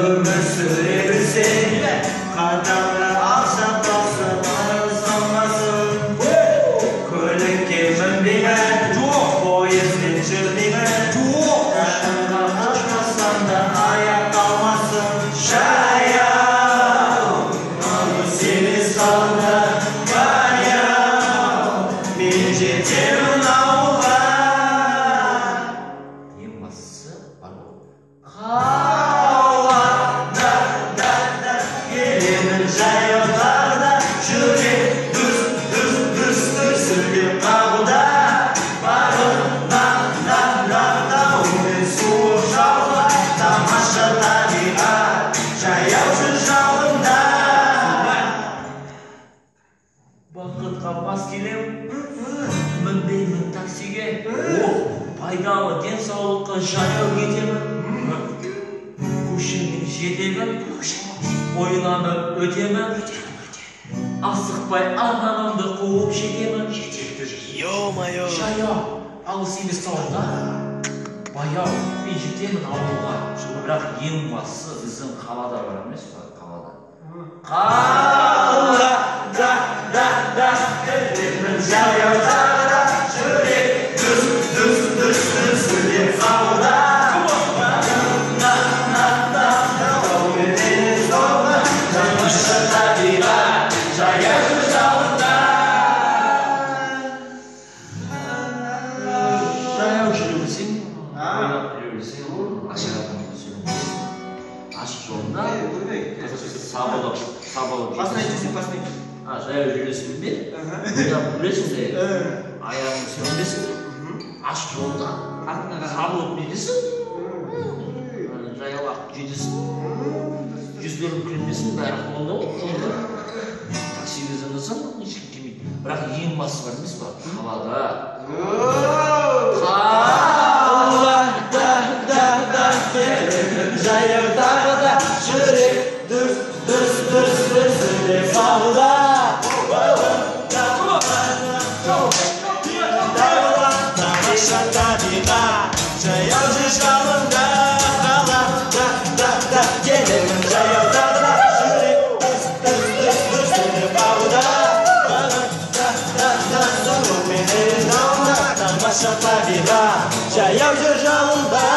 ömür sürebilsin. Kadavra alsa basar sanmasın. Kölük kimin bilen, poyesin çırdimen. Aşkına aşmasan da ayak kalmasın. Şayal, onu seni saldı. Kayal, minci temin avuğa. Yeması var o. Gelimin çayırlarda, şürek düz sürgün kabuda. Varın da umin soğuk şavla, tamaşa tabiat, çayavcı şavında. Vakit kapmaz kelem, mındayman taksiga. Пайдалы денсаулыққа жаяу кетемін. Көшемен жетемін, ойланып өтемін. Асықпай арманымды қуып жетемін. Ё-моё! Жаяу, алыс емес ауылда. Баяу, мен жетемін ауылға. Бірақ ең бастысы біздің қалада бар емес пе? Қалада. Жаяу тағыда, жүрек düz sürgün kabuda. Deniz doğru, tamaşa tabiat, çayavcı şavında. Жаяу жүре білсең, ойлап жүре білсең, ашық адамды сөйлемейсің. Ашық жолында сабылып жаяу жүресің бе? Ойлап жүресің де, аяғың сөнбесін. Ашық жолда сабылып недесің? Жаяу ақ жетесің. Жүздерің күлмесін, бәрі қолында ол жолда. Таксиге заңдасаң, ешкім келмейді. Бірақ ең бастысы бар емес па? Қалада. Жаяу тағыда, жүрек дүрс сүйреп қабылда. Тамаша табиғат, жаяу шағында. Келемін жаяу тағыда, жүрек дүрс сүйреп қабылда. Тамаша табиғат, жаяу жолында.